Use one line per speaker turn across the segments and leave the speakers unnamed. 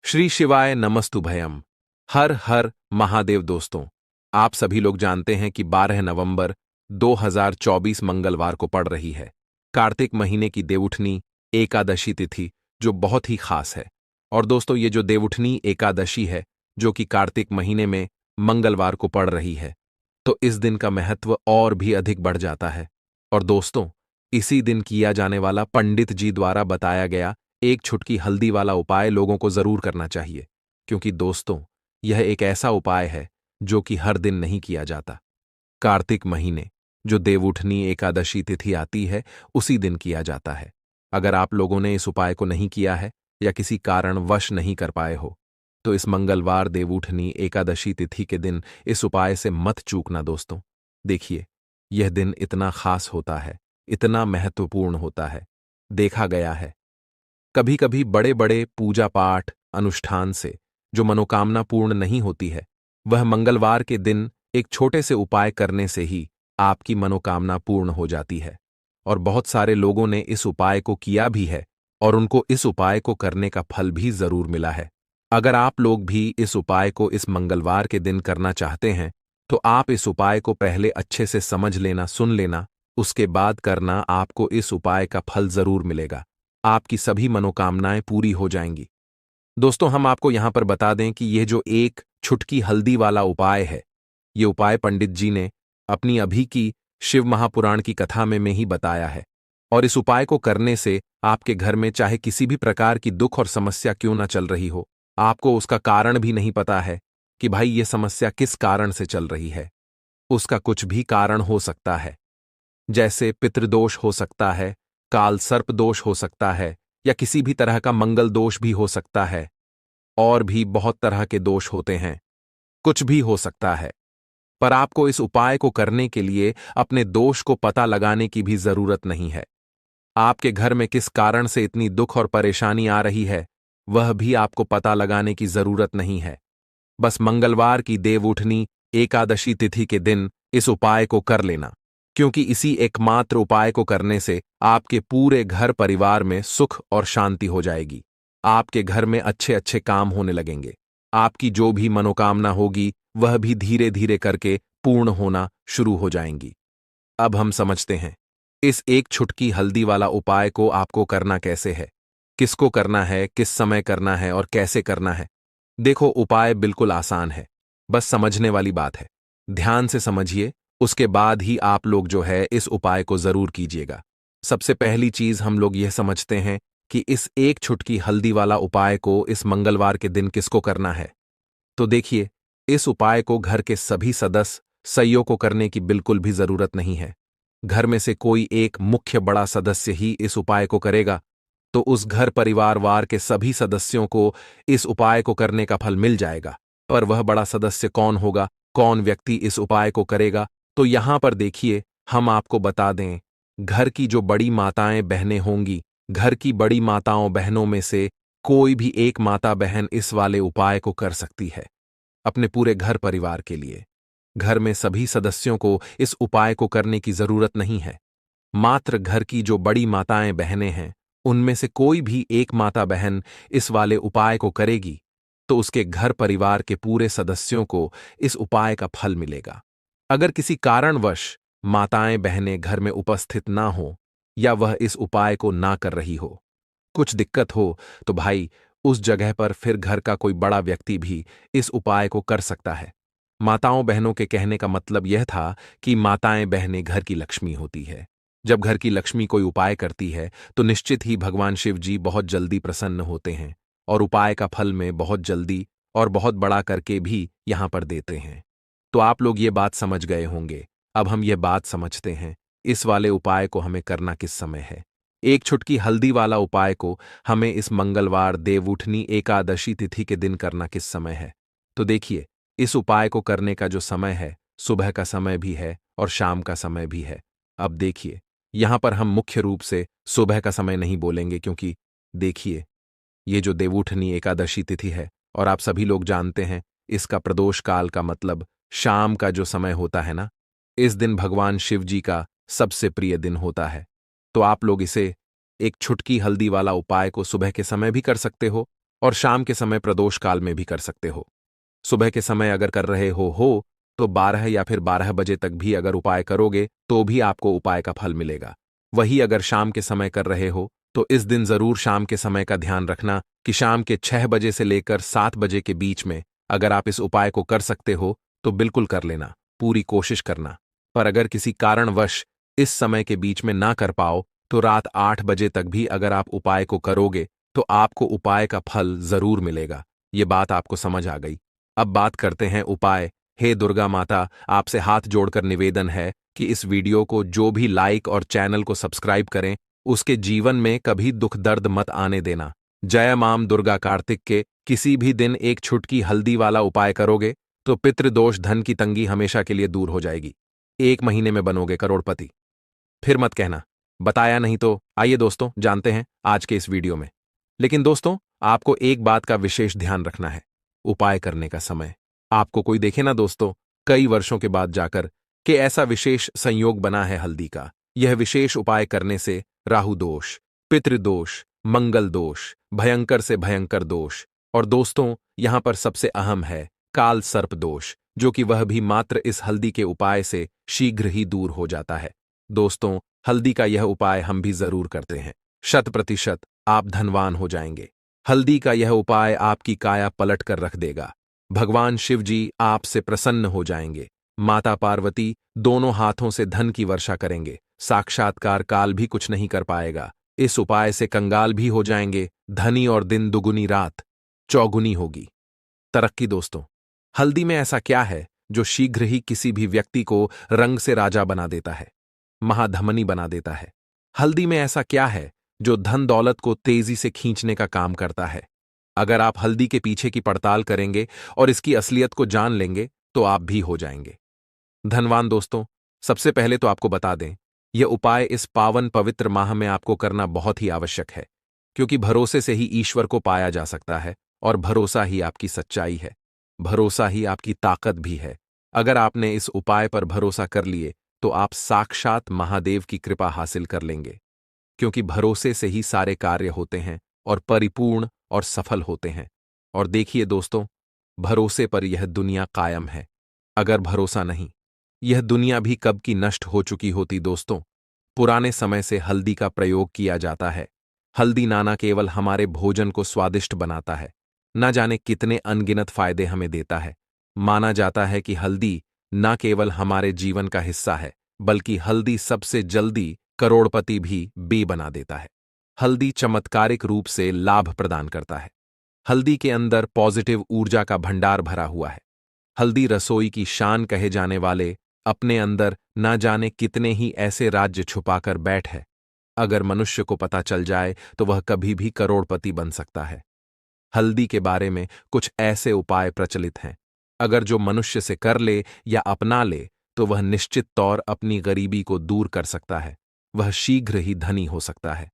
श्री शिवाय नमस्तुभयम। हर हर महादेव। दोस्तों, आप सभी लोग जानते हैं कि 12 नवंबर 2024 मंगलवार को पड़ रही है कार्तिक महीने की देवउठनी एकादशी तिथि, जो बहुत ही खास है। और दोस्तों, ये जो देवउठनी एकादशी है जो कि कार्तिक महीने में मंगलवार को पड़ रही है, तो इस दिन का महत्व और भी अधिक बढ़ जाता है। और दोस्तों, इसी दिन किया जाने वाला पंडित जी द्वारा बताया गया एक छुटकी हल्दी वाला उपाय लोगों को जरूर करना चाहिए, क्योंकि दोस्तों, यह एक ऐसा उपाय है जो कि हर दिन नहीं किया जाता। कार्तिक महीने जो देवउठनी एकादशी तिथि आती है, उसी दिन किया जाता है। अगर आप लोगों ने इस उपाय को नहीं किया है या किसी कारणवश नहीं कर पाए हो, तो इस मंगलवार देवउठनी एकादशी तिथि के दिन इस उपाय से मत चूकना दोस्तों। देखिए, यह दिन इतना खास होता है, इतना महत्वपूर्ण होता है। देखा गया है कभी कभी बड़े बड़े पूजा पाठ अनुष्ठान से जो मनोकामना पूर्ण नहीं होती है, वह मंगलवार के दिन एक छोटे से उपाय करने से ही आपकी मनोकामना पूर्ण हो जाती है। और बहुत सारे लोगों ने इस उपाय को किया भी है और उनको इस उपाय को करने का फल भी जरूर मिला है। अगर आप लोग भी इस उपाय को इस मंगलवार के दिन करना चाहते हैं, तो आप इस उपाय को पहले अच्छे से समझ लेना, सुन लेना, उसके बाद करना। आपको इस उपाय का फल जरूर मिलेगा, आपकी सभी मनोकामनाएं पूरी हो जाएंगी। दोस्तों, हम आपको यहां पर बता दें कि यह जो एक छुटकी हल्दी वाला उपाय है, ये उपाय पंडित जी ने अपनी अभी की शिव महापुराण की कथा में ही बताया है। और इस उपाय को करने से आपके घर में चाहे किसी भी प्रकार की दुख और समस्या क्यों ना चल रही हो, आपको उसका कारण भी नहीं पता है कि भाई ये समस्या किस कारण से चल रही है। उसका कुछ भी कारण हो सकता है, जैसे पितृदोष हो सकता है, काल सर्प दोष हो सकता है, या किसी भी तरह का मंगल दोष भी हो सकता है। और भी बहुत तरह के दोष होते हैं, कुछ भी हो सकता है। पर आपको इस उपाय को करने के लिए अपने दोष को पता लगाने की भी जरूरत नहीं है। आपके घर में किस कारण से इतनी दुख और परेशानी आ रही है, वह भी आपको पता लगाने की जरूरत नहीं है। बस मंगलवार की देवउठनी एकादशी तिथि के दिन इस उपाय को कर लेना, क्योंकि इसी एकमात्र उपाय को करने से आपके पूरे घर परिवार में सुख और शांति हो जाएगी। आपके घर में अच्छे अच्छे काम होने लगेंगे। आपकी जो भी मनोकामना होगी, वह भी धीरे धीरे करके पूर्ण होना शुरू हो जाएंगी। अब हम समझते हैं इस एक छुटकी हल्दी वाला उपाय को आपको करना कैसे है, किसको करना है, किस समय करना है और कैसे करना है। देखो, उपाय बिल्कुल आसान है, बस समझने वाली बात है। ध्यान से समझिए, उसके बाद ही आप लोग जो है इस उपाय को जरूर कीजिएगा। सबसे पहली चीज हम लोग यह समझते हैं कि इस एक छुटकी हल्दी वाला उपाय को इस मंगलवार के दिन किसको करना है। तो देखिए, इस उपाय को घर के सभी सदस्य सइयों को करने की बिल्कुल भी जरूरत नहीं है। घर में से कोई एक मुख्य बड़ा सदस्य ही इस उपाय को करेगा, तो उस घर परिवार वार के सभी सदस्यों को इस उपाय को करने का फल मिल जाएगा। पर वह बड़ा सदस्य कौन होगा, कौन व्यक्ति इस उपाय को करेगा, तो यहां पर देखिए, हम आपको बता दें, घर की जो बड़ी माताएं बहनें होंगी, घर की बड़ी माताओं बहनों में से कोई भी एक माता बहन इस वाले उपाय को कर सकती है अपने पूरे घर परिवार के लिए। घर में सभी सदस्यों को इस उपाय को करने की जरूरत नहीं है। मात्र घर की जो बड़ी माताएं बहनें हैं, उनमें से कोई भी एक माता बहन इस वाले उपाय को करेगी, तो उसके घर परिवार के पूरे सदस्यों को इस उपाय का फल मिलेगा। अगर किसी कारणवश माताएं बहनें घर में उपस्थित ना हो, या वह इस उपाय को ना कर रही हो, कुछ दिक्कत हो, तो भाई उस जगह पर फिर घर का कोई बड़ा व्यक्ति भी इस उपाय को कर सकता है। माताओं बहनों के कहने का मतलब यह था कि माताएं बहनें घर की लक्ष्मी होती है। जब घर की लक्ष्मी कोई उपाय करती है, तो निश्चित ही भगवान शिव जी बहुत जल्दी प्रसन्न होते हैं और उपाय का फल में बहुत जल्दी और बहुत बड़ा करके भी यहां पर देते हैं। तो आप लोग ये बात समझ गए होंगे। अब हम ये बात समझते हैं इस वाले उपाय को हमें करना किस समय है। एक छुटकी हल्दी वाला उपाय को हमें इस मंगलवार देवउठनी एकादशी तिथि के दिन करना किस समय है। तो देखिए, इस उपाय को करने का जो समय है, सुबह का समय भी है और शाम का समय भी है। अब देखिए, यहां पर हम मुख्य रूप से सुबह का समय नहीं बोलेंगे, क्योंकि देखिए, ये जो देवउठनी एकादशी तिथि है और आप सभी लोग जानते हैं, इसका प्रदोष काल का मतलब शाम का जो समय होता है ना, इस दिन भगवान शिव जी का सबसे प्रिय दिन होता है। तो आप लोग इसे एक छुटकी हल्दी वाला उपाय को सुबह के समय भी कर सकते हो और शाम के समय प्रदोष काल में भी कर सकते हो। सुबह के समय अगर कर रहे हो तो 12 या फिर 12 बजे तक भी अगर उपाय करोगे तो भी आपको उपाय का फल मिलेगा। वही अगर शाम के समय कर रहे हो तो इस दिन जरूर शाम के समय का ध्यान रखना कि शाम के 6 बजे से लेकर 7 बजे के बीच में अगर आप इस उपाय को कर सकते हो तो बिल्कुल कर लेना, पूरी कोशिश करना। पर अगर किसी कारणवश इस समय के बीच में ना कर पाओ तो रात 8 बजे तक भी अगर आप उपाय को करोगे तो आपको उपाय का फल जरूर मिलेगा। ये बात आपको समझ आ गई। अब बात करते हैं उपाय। हे दुर्गा माता, आपसे हाथ जोड़कर निवेदन है कि इस वीडियो को जो भी लाइक और चैनल को सब्सक्राइब करें उसके जीवन में कभी दुख दर्द मत आने देना। जय माम दुर्गा। कार्तिक के किसी भी दिन एक छुटकी हल्दी वाला उपाय करोगे तो पितृदोष धन की तंगी हमेशा के लिए दूर हो जाएगी। 1 महीने में बनोगे करोड़पति। फिर मत कहना बताया नहीं। तो आइए दोस्तों जानते हैं आज के इस वीडियो में। लेकिन दोस्तों आपको एक बात का विशेष ध्यान रखना है, उपाय करने का समय। आपको कोई देखे ना दोस्तों कई वर्षों के बाद जाकर कि ऐसा विशेष संयोग बना है हल्दी का। यह विशेष उपाय करने से राहु दोष, पितृदोष, मंगल दोष, भयंकर से भयंकर दोष और दोस्तों यहां पर सबसे अहम है काल सर्प दोष, जो कि वह भी मात्र इस हल्दी के उपाय से शीघ्र ही दूर हो जाता है। दोस्तों हल्दी का यह उपाय हम भी जरूर करते हैं। 100% आप धनवान हो जाएंगे। हल्दी का यह उपाय आपकी काया पलट कर रख देगा। भगवान शिव जी आपसे प्रसन्न हो जाएंगे। माता पार्वती दोनों हाथों से धन की वर्षा करेंगे। साक्षात्कार काल भी कुछ नहीं कर पाएगा। इस उपाय से कंगाल भी हो जाएंगे। धनी और दिन दुगुनी रात चौगुनी होगी। तरक्की दोस्तों, हल्दी में ऐसा क्या है जो शीघ्र ही किसी भी व्यक्ति को रंग से राजा बना देता है, महाधमनी बना देता है? हल्दी में ऐसा क्या है जो धन दौलत को तेजी से खींचने का काम करता है? अगर आप हल्दी के पीछे की पड़ताल करेंगे और इसकी असलियत को जान लेंगे तो आप भी हो जाएंगे धनवान। दोस्तों सबसे पहले तो आपको बता दें, यह उपाय इस पावन पवित्र माह में आपको करना बहुत ही आवश्यक है, क्योंकि भरोसे से ही ईश्वर को पाया जा सकता है और भरोसा ही आपकी सच्चाई है, भरोसा ही आपकी ताकत भी है। अगर आपने इस उपाय पर भरोसा कर लिए तो आप साक्षात महादेव की कृपा हासिल कर लेंगे, क्योंकि भरोसे से ही सारे कार्य होते हैं और परिपूर्ण और सफल होते हैं। और देखिए दोस्तों, भरोसे पर यह दुनिया कायम है। अगर भरोसा नहीं, यह दुनिया भी कब की नष्ट हो चुकी होती। दोस्तों पुराने समय से हल्दी का प्रयोग किया जाता है। हल्दी नाना केवल हमारे भोजन को स्वादिष्ट बनाता है, न जाने कितने अनगिनत फायदे हमें देता है। माना जाता है कि हल्दी न केवल हमारे जीवन का हिस्सा है, बल्कि हल्दी सबसे जल्दी करोड़पति भी बना देता है। हल्दी चमत्कारिक रूप से लाभ प्रदान करता है। हल्दी के अंदर पॉजिटिव ऊर्जा का भंडार भरा हुआ है। हल्दी रसोई की शान कहे जाने वाले अपने अंदर न जाने कितने ही ऐसे राज्य छुपाकर बैठ है। अगर मनुष्य को पता चल जाए तो वह कभी भी करोड़पति बन सकता है। हल्दी के बारे में कुछ ऐसे उपाय प्रचलित हैं, अगर जो मनुष्य से कर ले या अपना ले तो वह निश्चित तौर अपनी गरीबी को दूर कर सकता है, वह शीघ्र ही धनी हो सकता है।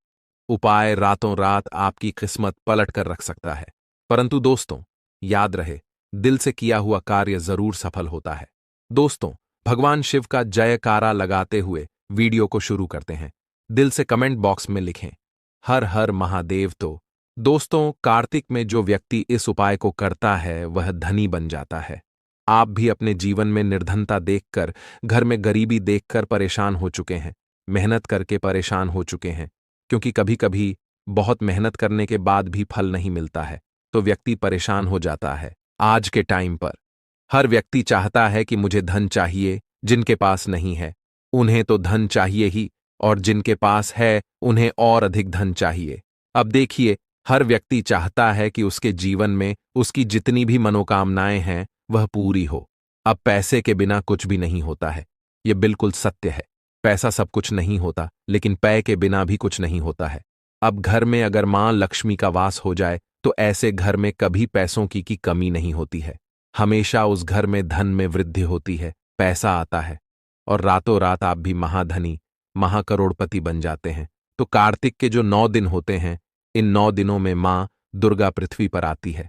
उपाय रातों रात आपकी किस्मत पलट कर रख सकता है। परंतु दोस्तों याद रहे, दिल से किया हुआ कार्य जरूर सफल होता है। दोस्तों भगवान शिव का जयकारा लगाते हुए वीडियो को शुरू करते हैं। दिल से कमेंट बॉक्स में लिखें हर हर महादेव। तो दोस्तों कार्तिक में जो व्यक्ति इस उपाय को करता है वह धनी बन जाता है। आप भी अपने जीवन में निर्धनता देखकर, घर में गरीबी देखकर परेशान हो चुके हैं, मेहनत करके परेशान हो चुके हैं, क्योंकि कभी कभी बहुत मेहनत करने के बाद भी फल नहीं मिलता है तो व्यक्ति परेशान हो जाता है। आज के टाइम पर हर व्यक्ति चाहता है कि मुझे धन चाहिए, जिनके पास नहीं है उन्हें तो धन चाहिए ही, और जिनके पास है उन्हें और अधिक धन चाहिए। अब देखिए, हर व्यक्ति चाहता है कि उसके जीवन में उसकी जितनी भी मनोकामनाएं हैं वह पूरी हो। अब पैसे के बिना कुछ भी नहीं होता है, यह बिल्कुल सत्य है। पैसा सब कुछ नहीं होता, लेकिन पै के बिना भी कुछ नहीं होता है। अब घर में अगर मां लक्ष्मी का वास हो जाए तो ऐसे घर में कभी पैसों की कमी नहीं होती है। हमेशा उस घर में धन में वृद्धि होती है, पैसा आता है और रातों रात आप भी महाधनी, महाकरोड़पति बन जाते हैं। तो कार्तिक के जो 9 दिन होते हैं, इन 9 दिनों में मां दुर्गा पृथ्वी पर आती है।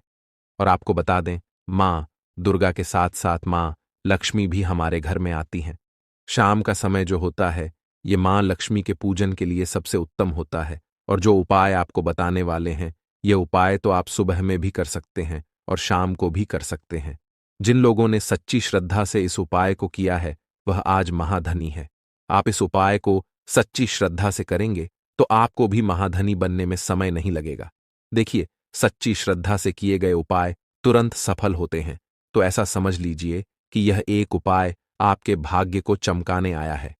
और आपको बता दें, मां दुर्गा के साथ साथ मां लक्ष्मी भी हमारे घर में आती हैं। शाम का समय जो होता है ये मां लक्ष्मी के पूजन के लिए सबसे उत्तम होता है। और जो उपाय आपको बताने वाले हैं ये उपाय तो आप सुबह में भी कर सकते हैं और शाम को भी कर सकते हैं। जिन लोगों ने सच्ची श्रद्धा से इस उपाय को किया है वह आज महाधनी है। आप इस उपाय को सच्ची श्रद्धा से करेंगे तो आपको भी महाधनी बनने में समय नहीं लगेगा। देखिए, सच्ची श्रद्धा से किए गए उपाय तुरंत सफल होते हैं, तो ऐसा समझ लीजिए कि यह एक उपाय आपके भाग्य को चमकाने आया है,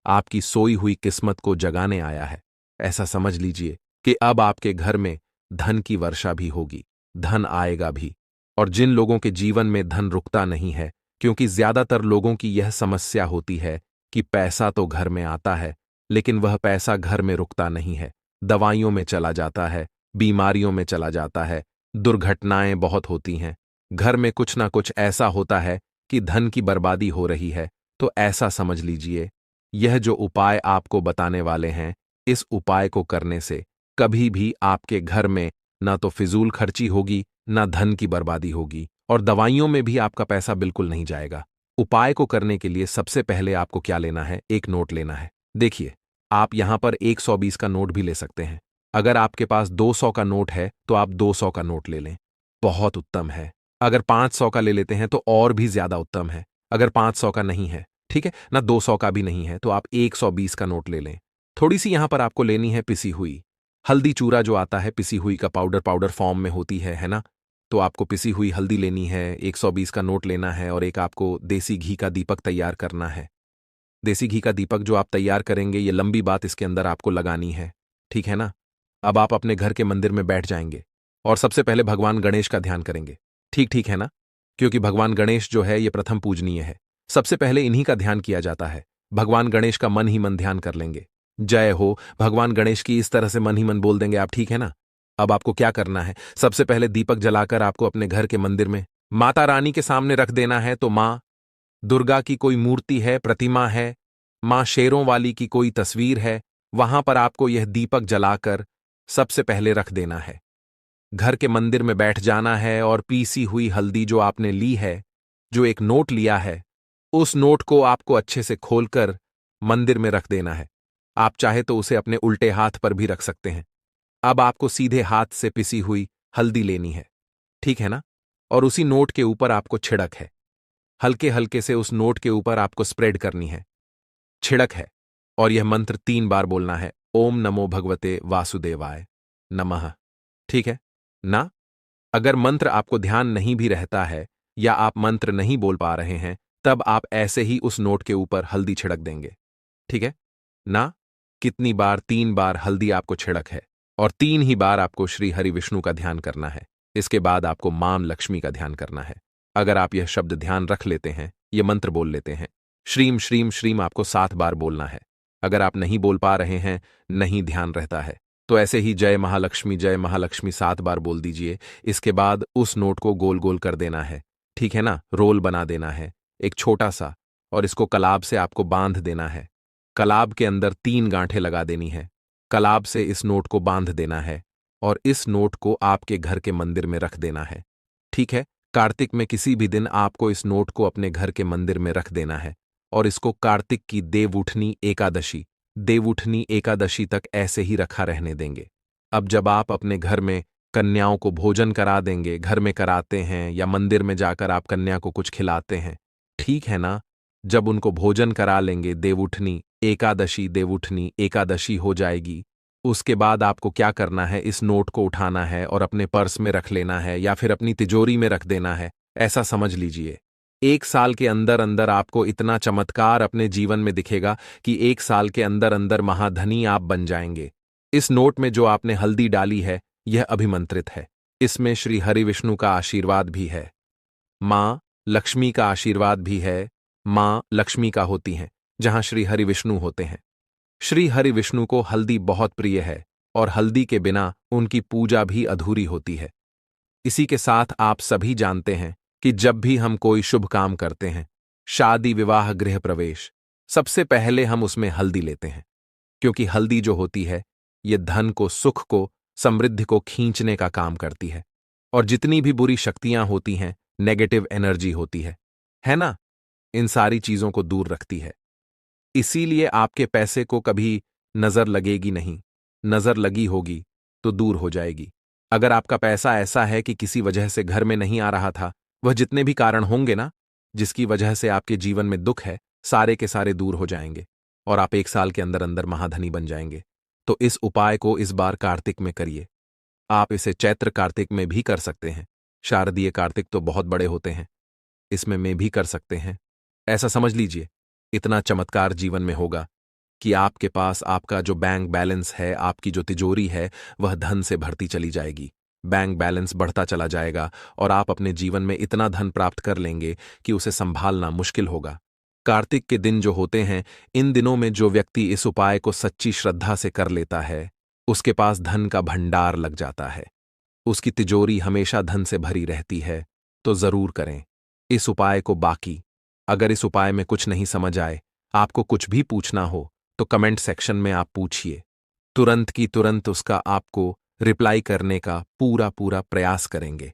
आपकी सोई हुई किस्मत को जगाने आया है। ऐसा समझ लीजिए कि अब आपके घर में धन की वर्षा भी होगी, धन आएगा भी। और जिन लोगों के जीवन में धन रुकता नहीं है, क्योंकि ज्यादातर लोगों की यह समस्या होती है कि पैसा तो घर में आता है लेकिन वह पैसा घर में रुकता नहीं है, दवाइयों में चला जाता है, बीमारियों में चला जाता है, दुर्घटनाएं बहुत होती हैं, घर में कुछ ना कुछ ऐसा होता है कि धन की बर्बादी हो रही है। तो ऐसा समझ लीजिए, यह जो उपाय आपको बताने वाले हैं, इस उपाय को करने से कभी भी आपके घर में ना तो फिजूल खर्ची होगी, ना धन की बर्बादी होगी, और दवाइयों में भी आपका पैसा बिल्कुल नहीं जाएगा। उपाय को करने के लिए सबसे पहले आपको क्या लेना है? एक नोट लेना है। देखिए, आप यहां पर 120 का नोट भी ले सकते हैं। अगर आपके पास 200 का नोट है तो आप 200 का नोट ले लें, बहुत उत्तम है। अगर 500 का ले लेते हैं तो और भी ज्यादा उत्तम है। अगर 500 का नहीं है, ठीक है ना, 200 का भी नहीं है, तो आप 120 का नोट ले लें। थोड़ी सी यहां पर आपको लेनी है पिसी हुई हल्दी चूरा, जो आता है पिसी हुई का पाउडर, पाउडर फॉर्म में होती है ना। तो आपको पिसी हुई हल्दी लेनी है, 120 का नोट लेना है, और एक आपको देसी घी का दीपक तैयार करना है। देसी घी का दीपक जो आप तैयार करेंगे, ये लंबी बात इसके अंदर आपको लगानी है, ठीक है ना। अब आप अपने घर के मंदिर में बैठ जाएंगे और सबसे पहले भगवान गणेश का ध्यान करेंगे। ठीक ठीक है ना, क्योंकि भगवान गणेश जो है ये प्रथम पूजनीय है, सबसे पहले इन्हीं का ध्यान किया जाता है। भगवान गणेश का मन ही मन ध्यान कर लेंगे। जय हो भगवान गणेश की, इस तरह से मन ही मन बोल देंगे आप, ठीक है ना। अब आपको क्या करना है? सबसे पहले दीपक जलाकर आपको अपने घर के मंदिर में माता रानी के सामने रख देना है। तो मां दुर्गा की कोई मूर्ति है, प्रतिमा है, मां शेरों वाली की कोई तस्वीर है, वहां पर आपको यह दीपक जलाकर सबसे पहले रख देना है। घर के मंदिर में बैठ जाना है और पीसी हुई हल्दी जो आपने ली है, जो एक नोट लिया है, उस नोट को आपको अच्छे से खोलकर मंदिर में रख देना है। आप चाहे तो उसे अपने उल्टे हाथ पर भी रख सकते हैं। अब आपको सीधे हाथ से पिसी हुई हल्दी लेनी है, ठीक है ना, और उसी नोट के ऊपर आपको छिड़क है, हल्के हल्के से उस नोट के ऊपर आपको स्प्रेड करनी है, छिड़क है। और यह मंत्र 3 बार बोलना है, ओम नमो भगवते वासुदेवाय नमः, ठीक है ना। अगर मंत्र आपको ध्यान नहीं भी रहता है या आप मंत्र नहीं बोल पा रहे हैं, तब आप ऐसे ही उस नोट के ऊपर हल्दी छिड़क देंगे, ठीक है ना। कितनी बार? 3 बार हल्दी आपको छिड़क है, और 3 ही बार आपको श्री हरि विष्णु का ध्यान करना है। इसके बाद आपको मां लक्ष्मी का ध्यान करना है। अगर आप यह शब्द ध्यान रख लेते हैं, यह मंत्र बोल लेते हैं, श्रीम श्रीम श्रीम आपको 7 बार बोलना है। अगर आप नहीं बोल पा रहे हैं, नहीं ध्यान रहता है, तो ऐसे ही जय महालक्ष्मी 7 बार बोल दीजिए। इसके बाद उस नोट को गोल गोल कर देना है, ठीक है ना, रोल बना देना है एक छोटा सा, और इसको कलाब से आपको बांध देना है। कलाब के अंदर 3 गांठें लगा देनी है, कलाब से इस नोट को बांध देना है, और इस नोट को आपके घर के मंदिर में रख देना है, ठीक है। कार्तिक में किसी भी दिन आपको इस नोट को अपने घर के मंदिर में रख देना है, और इसको कार्तिक की देवउठनी एकादशी तक ऐसे ही रखा रहने देंगे। अब जब आप अपने घर में कन्याओं को भोजन करा देंगे, घर में कराते हैं या मंदिर में जाकर आप कन्या को कुछ खिलाते हैं, ठीक है ना, जब उनको भोजन करा लेंगे, देवउठनी एकादशी हो जाएगी। उसके बाद आपको क्या करना है? इस नोट को उठाना है और अपने पर्स में रख लेना है या फिर अपनी तिजोरी में रख देना है। ऐसा समझ लीजिए, 1 साल के अंदर अंदर आपको इतना चमत्कार अपने जीवन में दिखेगा कि 1 साल के अंदर अंदर महाधनी आप बन जाएंगे। इस नोट में जो आपने हल्दी डाली है, यह अभिमंत्रित है। इसमें श्री हरि विष्णु का आशीर्वाद भी है, मां लक्ष्मी का आशीर्वाद भी है। मां लक्ष्मी का होती हैं जहां श्री हरि विष्णु होते हैं। श्री हरि विष्णु को हल्दी बहुत प्रिय है, और हल्दी के बिना उनकी पूजा भी अधूरी होती है। इसी के साथ आप सभी जानते हैं कि जब भी हम कोई शुभ काम करते हैं, शादी विवाह गृह प्रवेश, सबसे पहले हम उसमें हल्दी लेते हैं, क्योंकि हल्दी जो होती है, ये धन को, सुख को, समृद्धि को खींचने का काम करती है, और जितनी भी बुरी शक्तियां होती हैं, नेगेटिव एनर्जी होती है ना, इन सारी चीजों को दूर रखती है। इसीलिए आपके पैसे को कभी नजर लगेगी नहीं, नजर लगी होगी तो दूर हो जाएगी। अगर आपका पैसा ऐसा है कि किसी वजह से घर में नहीं आ रहा था, वह जितने भी कारण होंगे ना, जिसकी वजह से आपके जीवन में दुख है, सारे के सारे दूर हो जाएंगे और आप 1 साल के अंदर अंदर महाधनी बन जाएंगे। तो इस उपाय को इस बार कार्तिक में करिए। आप इसे चैत्र कार्तिक में भी कर सकते हैं। शारदीय कार्तिक तो बहुत बड़े होते हैं, इसमें में भी कर सकते हैं। ऐसा समझ लीजिए, इतना चमत्कार जीवन में होगा कि आपके पास आपका जो बैंक बैलेंस है, आपकी जो तिजोरी है, वह धन से भरती चली जाएगी। बैंक बैलेंस बढ़ता चला जाएगा और आप अपने जीवन में इतना धन प्राप्त कर लेंगे कि उसे संभालना मुश्किल होगा। कार्तिक के दिन जो होते हैं, इन दिनों में जो व्यक्ति इस उपाय को सच्ची श्रद्धा से कर लेता है, उसके पास धन का भंडार लग जाता है। उसकी तिजोरी हमेशा धन से भरी रहती है। तो जरूर करें इस उपाय को। बाकी अगर इस उपाय में कुछ नहीं समझ आए, आपको कुछ भी पूछना हो, तो कमेंट सेक्शन में आप पूछिए। तुरंत की तुरंत उसका आपको रिप्लाई करने का पूरा पूरा प्रयास करेंगे।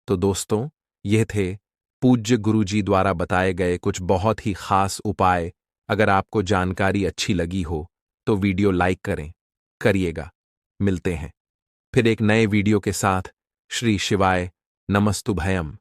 तो दोस्तों, ये थे पूज्य गुरुजी द्वारा बताए गए कुछ बहुत ही खास उपाय। अगर आपको जानकारी अच्छी लगी हो तो वीडियो लाइक करिएगा। मिलते हैं फिर एक नए वीडियो के साथ। श्री शिवाय नमस्तुभयम।